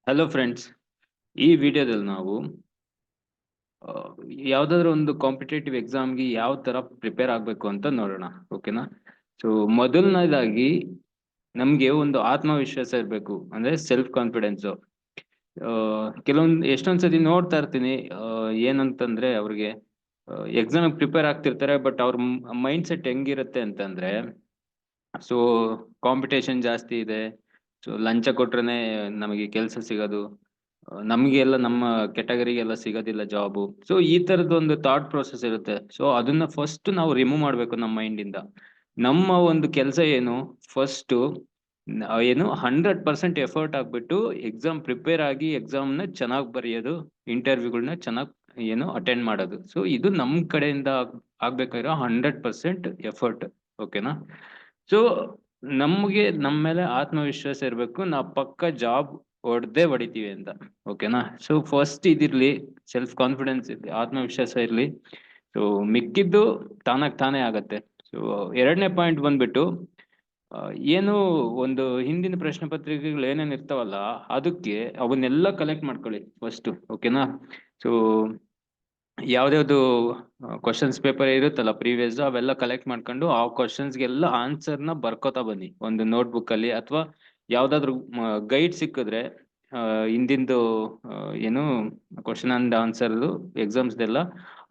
Hello friends, ಈ ವಿಡಿಯೋದಲ್ಲಿ ನಾವು ಯಾವ್ದಾದ್ರು ಒಂದು ಕಾಂಪಿಟೇಟಿವ್ ಎಕ್ಸಾಮ್ಗೆ ಯಾವ ತರ ಪ್ರಿಪೇರ್ ಆಗಬೇಕು ಅಂತ ನೋಡೋಣ. ಓಕೆನಾ? ಸೊ ಮೊದಲನೇದಾಗಿ ನಮ್ಗೆ ಒಂದು ಆತ್ಮವಿಶ್ವಾಸ ಇರಬೇಕು, ಅಂದ್ರೆ ಸೆಲ್ಫ್ ಕಾನ್ಫಿಡೆನ್ಸ್. ಕೆಲವೊಂದು ಎಷ್ಟೊಂದ್ಸತಿ ನೋಡ್ತಾ ಇರ್ತೀನಿ, ಏನಂತಂದ್ರೆ ಅವ್ರಿಗೆ ಎಕ್ಸಾಮ್ ಪ್ರಿಪೇರ್ ಆಗ್ತಿರ್ತಾರೆ, ಬಟ್ ಅವ್ರ ಮೈಂಡ್ ಸೆಟ್ ಹೆಂಗಿರುತ್ತೆ ಅಂತಂದ್ರೆ, ಸೊ ಕಾಂಪಿಟೇಷನ್ ಜಾಸ್ತಿ ಇದೆ, ಸೊ ಲಂಚ ಕೊಟ್ರೇನೆ ನಮಗೆ ಕೆಲಸ ಸಿಗೋದು, ನಮ್ಗೆಲ್ಲ ನಮ್ಮ ಕೆಟಗರಿಗೆಲ್ಲ ಸಿಗೋದಿಲ್ಲ ಜಾಬು. ಸೊ ಈ ತರದ ಒಂದು ಥಾಟ್ ಪ್ರೊಸೆಸ್ ಇರುತ್ತೆ. ಸೊ ಅದನ್ನ ಫಸ್ಟ್ ನಾವು ರಿಮೂವ್ ಮಾಡ್ಬೇಕು ನಮ್ಮ ಮೈಂಡ್ ಇಂದ. ನಮ್ಮ ಒಂದು ಕೆಲಸ ಏನು, ಫಸ್ಟ್ ಏನು 100% ಎಫರ್ಟ್ ಆಗ್ಬಿಟ್ಟು ಎಕ್ಸಾಮ್ ಪ್ರಿಪೇರ್ ಆಗಿ ಎಕ್ಸಾಮ್ ನ ಚೆನ್ನಾಗಿ ಬರೆಯೋದು, ಇಂಟರ್ವ್ಯೂಗಳನ್ನ ಚೆನ್ನಾಗಿ ಅಟೆಂಡ್ ಮಾಡೋದು. ಸೊ ಇದು ನಮ್ ಕಡೆಯಿಂದ ಆಗ್ಬೇಕಾಗಿರೋ 100% ಎಫರ್ಟ್. ಓಕೆನಾ? ಸೊ ನಮ್ಗೆ ನಮ್ಮ ಮೇಲೆ ಆತ್ಮವಿಶ್ವಾಸ ಇರ್ಬೇಕು, ನಾವು ಪಕ್ಕ ಜಾಬ್ ಹೊಡಿತೀವಿ ಅಂತ. ಓಕೆನಾ? ಸೊ ಫಸ್ಟ್ ಇದಿರ್ಲಿ, ಸೆಲ್ಫ್ ಕಾನ್ಫಿಡೆನ್ಸ್ ಇರ್ಲಿ, ಆತ್ಮವಿಶ್ವಾಸ ಇರ್ಲಿ. ಸೊ ಮಿಕ್ಕಿದ್ದು ತಾನಾಗ್ ತಾನೇ ಆಗತ್ತೆ. ಸೊ ಎರಡನೇ ಪಾಯಿಂಟ್ ಬಂದ್ಬಿಟ್ಟು, ಏನು ಒಂದು ಹಿಂದಿನ ಪ್ರಶ್ನೆ ಪತ್ರಿಕೆಗಳು ಏನೇನ್ ಇರ್ತಾವಲ್ಲ, ಅದಕ್ಕೆ ಅವನ್ನೆಲ್ಲ ಕಲೆಕ್ಟ್ ಮಾಡ್ಕೊಳ್ಳಿ ಫಸ್ಟ್. ಓಕೆನಾ? ಸೊ ಯಾವ್ದ್ಯಾವ್ದು ಕ್ವಶನ್ಸ್ ಪೇಪರ್ ಇರುತ್ತಲ್ಲ ಪ್ರೀವಿಯಸ್, ಅವೆಲ್ಲ ಕಲೆಕ್ಟ್ ಮಾಡ್ಕೊಂಡು ಆ ಕ್ವಶನ್ಸ್ಗೆಲ್ಲ ಆನ್ಸರ್ನ ಬರ್ಕೋತಾ ಬನ್ನಿ ಒಂದು ನೋಟ್ಬುಕ್ ಅಲ್ಲಿ, ಅಥವಾ ಯಾವ್ದಾದ್ರು ಗೈಡ್ ಸಿಕ್ಕಿದ್ರೆ ಹಿಂದಿಂದು ಏನು ಕ್ವಶನ್ ಅಂಡ್ ಆನ್ಸರ್ ಎಕ್ಸಾಮ್ಸ್ದೆಲ್ಲ,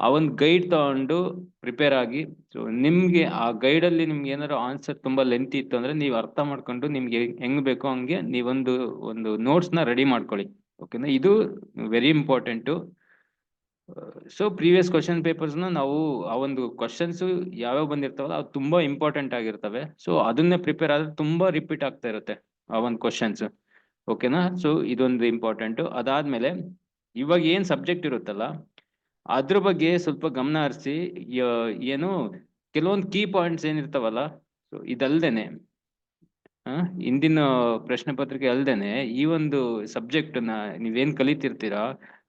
ಆ ಒಂದು ಗೈಡ್ ತಗೊಂಡು ಪ್ರಿಪೇರ್ ಆಗಿ. ಸೊ ನಿಮ್ಗೆ ಆ ಗೈಡ್ ಅಲ್ಲಿ ನಿಮ್ಗೆ ಏನಾದ್ರು ಆನ್ಸರ್ ತುಂಬಾ ಲೆಂತ್ ಇತ್ತು ಅಂದ್ರೆ, ನೀವು ಅರ್ಥ ಮಾಡ್ಕೊಂಡು ನಿಮ್ಗೆ ಹೆಂಗ್ ಬೇಕೋ ಹಂಗೆ ಒಂದು ನೋಟ್ಸ್ ನ ರೆಡಿ ಮಾಡ್ಕೊಳ್ಳಿ. ಓಕೆನಾ? ಇದು very important. So previous question papers ನ ನಾವು ಆ ಒಂದು ಕ್ವಶನ್ಸ್ ಯಾವ್ಯಾವ ಬಂದಿರ್ತಾವಲ್ಲ ಅದು ತುಂಬಾ ಇಂಪಾರ್ಟೆಂಟ್ ಆಗಿರ್ತವೆ. ಸೊ ಅದನ್ನೇ ಪ್ರಿಪೇರ್ ಆದ್ರೆ ತುಂಬಾ ರಿಪೀಟ್ ಆಗ್ತಾ ಇರುತ್ತೆ ಆ ಒಂದು ಕ್ವಶನ್ಸ್. ಓಕೆನಾ? ಸೊ ಇದೊಂದು ಇಂಪಾರ್ಟೆಂಟ್. ಅದಾದ್ಮೇಲೆ ಇವಾಗ ಏನ್ ಸಬ್ಜೆಕ್ಟ್ ಇರುತ್ತಲ್ಲ ಅದ್ರ ಬಗ್ಗೆ ಸ್ವಲ್ಪ ಗಮನ ಹರಿಸಿ. ಏನು ಕೆಲವೊಂದು ಕೀ ಪಾಯಿಂಟ್ಸ್ ಏನಿರ್ತಾವಲ್ಲ, ಸೊ ಇದಲ್ದೇನೆ ಹಿಂದಿನ ಪ್ರಶ್ನೆ ಪತ್ರಿಕೆ ಅಲ್ದೇನೆ ಈ ಒಂದು ಸಬ್ಜೆಕ್ಟ್ ನ ನೀವೇನ್ ಕಲಿತಿರ್ತೀರಾ,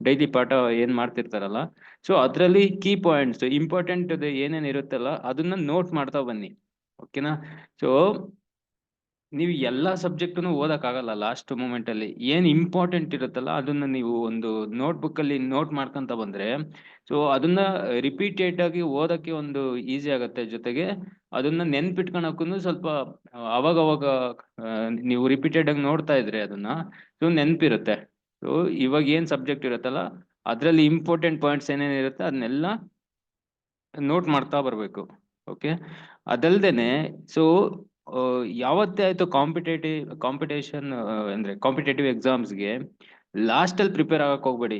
ಡೈಲಿ ಪಾಠ ಏನ್ ಮಾಡ್ತಿರ್ತಾರಲ್ಲ, ಸೊ ಅದ್ರಲ್ಲಿ ಕೀ ಪಾಯಿಂಟ್ಸ್ ಇಂಪಾರ್ಟೆಂಟ್ ಏನೇನ್ ಇರುತ್ತಲ್ಲ ಅದನ್ನ ನೋಟ್ ಮಾಡ್ತಾ ಬನ್ನಿ. ಓಕೆನಾ? ಸೊ ನೀವು ಎಲ್ಲಾ ಸಬ್ಜೆಕ್ಟ್ನು ಓದಕ್ ಆಗಲ್ಲ. ಲಾಸ್ಟ್ ಮೂಮೆಂಟ್ ಅಲ್ಲಿ ಏನ್ ಇಂಪಾರ್ಟೆಂಟ್ ಇರುತ್ತಲ್ಲ ಅದನ್ನ ನೀವು ಒಂದು ನೋಟ್ಬುಕ್ ಅಲ್ಲಿ ನೋಟ್ ಮಾಡ್ಕೊಂತ ಬಂದ್ರೆ, ಸೊ ಅದನ್ನ ರಿಪೀಟೆಡ್ ಆಗಿ ಓದಕ್ಕೆ ಒಂದು ಈಸಿ ಆಗತ್ತೆ. ಜೊತೆಗೆ ಅದನ್ನ ನೆನ್ಪಿಟ್ಕೊಳಕ್ಕೂ ಸ್ವಲ್ಪ ಅವಾಗ ಅವಾಗ ನೀವು ರಿಪೀಟೆಡ್ ಆಗಿ ನೋಡ್ತಾ ಇದ್ರೆ ಅದನ್ನ, ಸೊ ನೆನ್ಪಿರುತ್ತೆ. ಸೊ ಇವಾಗ ಏನ್ ಸಬ್ಜೆಕ್ಟ್ ಇರುತ್ತಲ್ಲ ಅದ್ರಲ್ಲಿ ಇಂಪಾರ್ಟೆಂಟ್ ಪಾಯಿಂಟ್ಸ್ ಏನೇನ್ ಇರುತ್ತೆ ಅದನ್ನೆಲ್ಲ ನೋಟ್ ಮಾಡ್ತಾ ಬರ್ಬೇಕು. ಓಕೆ? ಅದಲ್ದೇನೆ ಸೊ ಯಾವತ್ತೇ ಆಯ್ತು ಕಾಂಪಿಟೇಷನ್ ಅಂದ್ರೆ ಕಾಂಪಿಟೇಟಿವ್ ಎಕ್ಸಾಮ್ಸ್ಗೆ ಲಾಸ್ಟ್ ಅಲ್ಲಿ ಪ್ರಿಪೇರ್ ಆಗಕ್ ಹೋಗ್ಬೇಡಿ.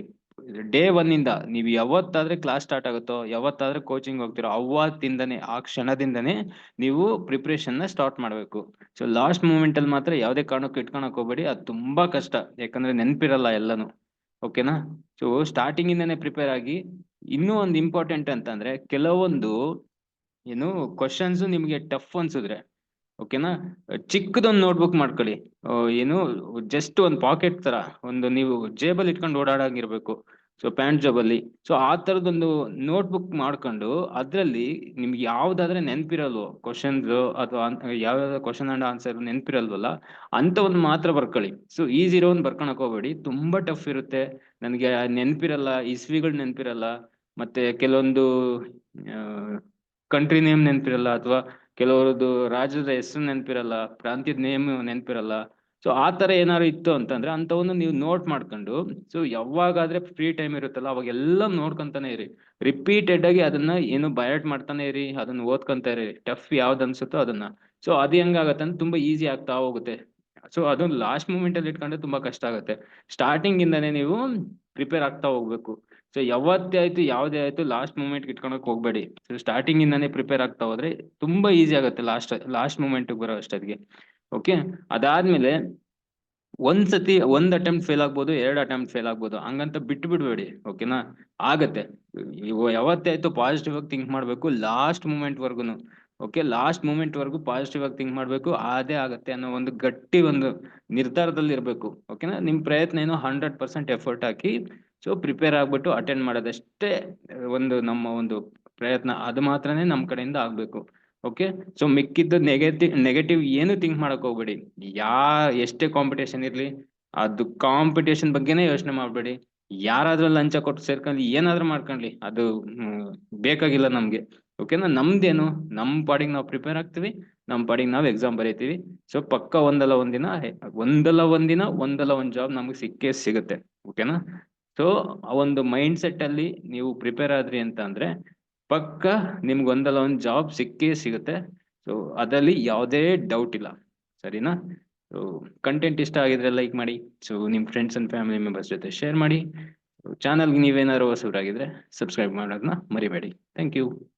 ಡೇ ಒನ್ ಇಂದ ನೀವು ಯಾವತ್ತಾದ್ರೆ ಕ್ಲಾಸ್ ಸ್ಟಾರ್ಟ್ ಆಗುತ್ತೋ, ಯಾವತ್ತಾದ್ರೆ ಕೋಚಿಂಗ್ ಹೋಗ್ತಿರೋ ಅವತ್ತಿಂದನೇ, ಆ ಕ್ಷಣದಿಂದನೇ ನೀವು ಪ್ರಿಪರೇಷನ್ ನ ಸ್ಟಾರ್ಟ್ ಮಾಡ್ಬೇಕು. ಸೊ ಲಾಸ್ಟ್ ಮೂಮೆಂಟ್ ಅಲ್ಲಿ ಮಾತ್ರ ಯಾವ್ದೇ ಕಾರಣಕ್ಕೂ ಇಟ್ಕೊಳಕ್ ಹೋಗ್ಬೇಡಿ, ಅದು ತುಂಬಾ ಕಷ್ಟ. ಯಾಕಂದ್ರೆ ನೆನ್ಪಿರಲ್ಲ ಎಲ್ಲಾನು. ಓಕೆನಾ? ಸೊ ಸ್ಟಾರ್ಟಿಂಗ್ ಇಂದಾನೆ ಪ್ರಿಪೇರ್ ಆಗಿ. ಇನ್ನೂ ಒಂದು ಇಂಪಾರ್ಟೆಂಟ್ ಅಂತಂದ್ರೆ, ಕೆಲವೊಂದು ಏನು ಕ್ವಶನ್ಸ್ ನಿಮ್ಗೆ ಟಫ್ ಅನ್ಸಿದ್ರೆ, ಓಕೆನಾ, ಚಿಕ್ಕದೊಂದು ನೋಟ್ಬುಕ್ ಮಾಡ್ಕೊಳ್ಳಿ. ಏನು ಜಸ್ಟ್ ಒಂದು ಪಾಕೆಟ್ ತರ, ಒಂದು ನೀವು ಜೇಬಲ್ ಇಟ್ಕೊಂಡು ಓಡಾಡಂಗಿರ್ಬೇಕು. ಸೊ ಪ್ಯಾಂಟ್ ಜಾಬಲ್ಲಿ. ಸೊ ಆ ತರದೊಂದು ನೋಟ್ಬುಕ್ ಮಾಡ್ಕೊಂಡು ಅದ್ರಲ್ಲಿ ನಿಮ್ಗೆ ಯಾವ್ದಾದ್ರೆ ನೆನ್ಪಿರಲ್ವೋ ಕ್ವಶನ್ಸ್, ಅಥವಾ ಯಾವ್ಯಾವ ಕ್ವಶನ್ ಅಂಡ್ ಆನ್ಸರ್ ನೆನ್ಪಿರಲ್ವಲ್ಲ ಅಂತ ಒಂದು ಮಾತ್ರ ಬರ್ಕೊಳ್ಳಿ. ಸೊ ಈಸಿ ಇರೋ ಒಂದು ಬರ್ಕೊಳಕ್ ಹೋಗ್ಬೇಡಿ, ತುಂಬಾ ಟಫ್ ಇರುತ್ತೆ. ನನಗೆ ನೆನ್ಪಿರಲ್ಲ, ಇಸ್ವಿಗಳು ನೆನ್ಪಿರಲ್ಲ, ಮತ್ತೆ ಕೆಲವೊಂದು ಕಂಟ್ರಿ ನೇಮ್ ನೆನ್ಪಿರಲ್ಲ, ಅಥವಾ ಕೆಲವರದ್ದು ರಾಜ್ಯದ ಹೆಸರು ನೆನ್ಪಿರಲ್ಲ, ಪ್ರಾಂತ್ಯದ ನೇಮ್ ನೆನ್ಪಿರಲ್ಲ. ಸೊ ಆ ತರ ಏನಾದ್ರು ಇತ್ತು ಅಂತಂದ್ರೆ ಅಂತವನ್ನು ನೀವು ನೋಟ್ ಮಾಡ್ಕೊಂಡು, ಸೊ ಯಾವಾಗಾದ್ರೆ ಫ್ರೀ ಟೈಮ್ ಇರುತ್ತಲ್ಲ ಅವಾಗೆಲ್ಲ ನೋಡ್ಕೊಂತಾನೆ ಇರಿ. ರಿಪೀಟೆಡ್ ಆಗಿ ಅದನ್ನ ಏನು ಬಯಾಟ್ ಮಾಡ್ತಾನೆ ಇರಿ, ಅದನ್ನ ಓದ್ಕೊಂತ ಇರಿ. ಟಫ್ ಯಾವ್ದು ಅನ್ಸುತ್ತೋ ಅದನ್ನ. ಸೊ ಅದು ಹೆಂಗಾಗತ್ತೆ ಅಂದ್ರೆ ತುಂಬಾ ಈಸಿ ಆಗ್ತಾ ಹೋಗುತ್ತೆ. ಸೊ ಅದೊಂದು ಲಾಸ್ಟ್ ಮೂಮೆಂಟ್ ಅಲ್ಲಿ ಇಟ್ಕೊಂಡ್ರೆ ತುಂಬಾ ಕಷ್ಟ ಆಗುತ್ತೆ. ಸ್ಟಾರ್ಟಿಂಗ್ ಇಂದಾನೆ ನೀವು ಪ್ರಿಪೇರ್ ಆಗ್ತಾ ಹೋಗ್ಬೇಕು. ಸೊ ಯಾವತ್ತೇ ಆಯ್ತು ಯಾವ್ದೇ ಆಯ್ತು ಲಾಸ್ಟ್ ಮೂಮೆಂಟ್ ಇಟ್ಕೊಳಕ್ ಹೋಗ್ಬೇಡಿ. ಸೊ ಸ್ಟಾರ್ಟಿಂಗ್ ಇಂದಾನೆ ಪ್ರಿಪೇರ್ ಆಗ್ತಾ ಹೋದ್ರೆ ತುಂಬಾ ಈಸಿ ಆಗುತ್ತೆ ಲಾಸ್ಟ್ ಮೂಮೆಂಟ್ ಬರೋ ಅಷ್ಟೊತ್ತಿಗೆ. ಓಕೆ? ಅದಾದ್ಮೇಲೆ ಒಂದ್ಸತಿ ಒಂದ್ ಅಟೆಂಪ್ಟ್ ಫೇಲ್ ಆಗ್ಬೋದು, ಎರಡ್ ಅಟೆಂಪ್ಟ್ ಫೇಲ್ ಆಗ್ಬೋದು, ಹಂಗಂತ ಬಿಟ್ಟು ಬಿಡ್ಬೇಡಿ. ಓಕೆನಾ? ಆಗತ್ತೆ. ಯಾವತ್ತೇ ಆಯ್ತು ಪಾಸಿಟಿವ್ ಆಗಿ ಥಿಂಕ್ ಮಾಡ್ಬೇಕು ಲಾಸ್ಟ್ ಮೂಮೆಂಟ್ ವರ್ಗುನು. ಓಕೆ? ಲಾಸ್ಟ್ ಮೂಮೆಂಟ್ ವರ್ಗು ಪಾಸಿಟಿವ್ ಆಗಿ ಥಿಂಕ್ ಮಾಡ್ಬೇಕು, ಅದೇ ಆಗತ್ತೆ ಅನ್ನೋ ಒಂದು ಗಟ್ಟಿ ಒಂದು ನಿರ್ಧಾರದಲ್ಲಿ ಇರ್ಬೇಕು. ಓಕೆನಾ? ನಿಮ್ ಪ್ರಯತ್ನ ಏನು 100% ಎಫರ್ಟ್ ಹಾಕಿ ಸೊ ಪ್ರಿಪೇರ್ ಆಗ್ಬಿಟ್ಟು ಅಟೆಂಡ್ ಮಾಡೋದಷ್ಟೇ ಒಂದು ನಮ್ಮ ಒಂದು ಪ್ರಯತ್ನ. ಅದು ಮಾತ್ರನೇ ನಮ್ ಕಡೆಯಿಂದ ಆಗ್ಬೇಕು. ಓಕೆ? ಸೊ ಮಿಕ್ಕಿದ್ದು ನೆಗೆಟಿವ್ ಏನು ಥಿಂಕ್ ಮಾಡಕ್ ಹೋಗ್ಬೇಡಿ. ಎಷ್ಟೇ ಕಾಂಪಿಟೇಷನ್ ಇರ್ಲಿ, ಅದು ಕಾಂಪಿಟೇಷನ್ ಬಗ್ಗೆನೇ ಯೋಚನೆ ಮಾಡ್ಬೇಡಿ. ಯಾರಾದ್ರೂ ಲಂಚ ಕೊಟ್ಟು ಸೇರ್ಕೊಂಡ್ಲಿ ಏನಾದ್ರೂ ಮಾಡ್ಕೊಂಡ್ಲಿ ಅದು ಬೇಕಾಗಿಲ್ಲ ನಮ್ಗೆ. ಓಕೆನಾ? ನಮ್ದೇನು ನಮ್ ಪಾಡಿಗೆ ನಾವು ಪ್ರಿಪೇರ್ ಆಗ್ತೀವಿ, ನಮ್ ಪಾಡಿಗೆ ನಾವು ಎಕ್ಸಾಮ್ ಬರೀತೀವಿ. ಸೊ ಪಕ್ಕ ಒಂದಲ್ಲ ಒಂದ್ ಜಾಬ್ ನಮ್ಗೆ ಸಿಕ್ಕೇ ಸಿಗುತ್ತೆ. ಓಕೆನಾ? ಸೊ ಆ ಒಂದು ಮೈಂಡ್ ಸೆಟ್ ಅಲ್ಲಿ ನೀವು ಪ್ರಿಪೇರ್ ಆದ್ರಿ ಅಂತ ಅಂದ್ರೆ ಪಕ್ಕ ನಿಮ್ಗೆ ಒಂದಲ್ಲ ಒಂದ್ ಜಾಬ್ ಸಿಕ್ಕೇ ಸಿಗುತ್ತೆ. ಸೊ ಅದ್ರಲ್ಲಿ ಯಾವುದೇ ಡೌಟ್ ಇಲ್ಲ. ಸರಿನಾ? ಸೊ ಕಂಟೆಂಟ್ ಇಷ್ಟ ಆಗಿದ್ರೆ ಲೈಕ್ ಮಾಡಿ. ಸೊ ನಿಮ್ ಫ್ರೆಂಡ್ಸ್ ಅಂಡ್ ಫ್ಯಾಮಿಲಿ ಮೆಂಬರ್ಸ್ ಜೊತೆ ಶೇರ್ ಮಾಡಿ. ಚಾನಲ್ಗೆ ನೀವೇನಾದ್ರು ಹೊಸಬರಾಗಿದ್ರೆ ಸಬ್ಸ್ಕ್ರೈಬ್ ಮಾಡೋದನ್ನ ಮರಿಬೇಡಿ. Thank you.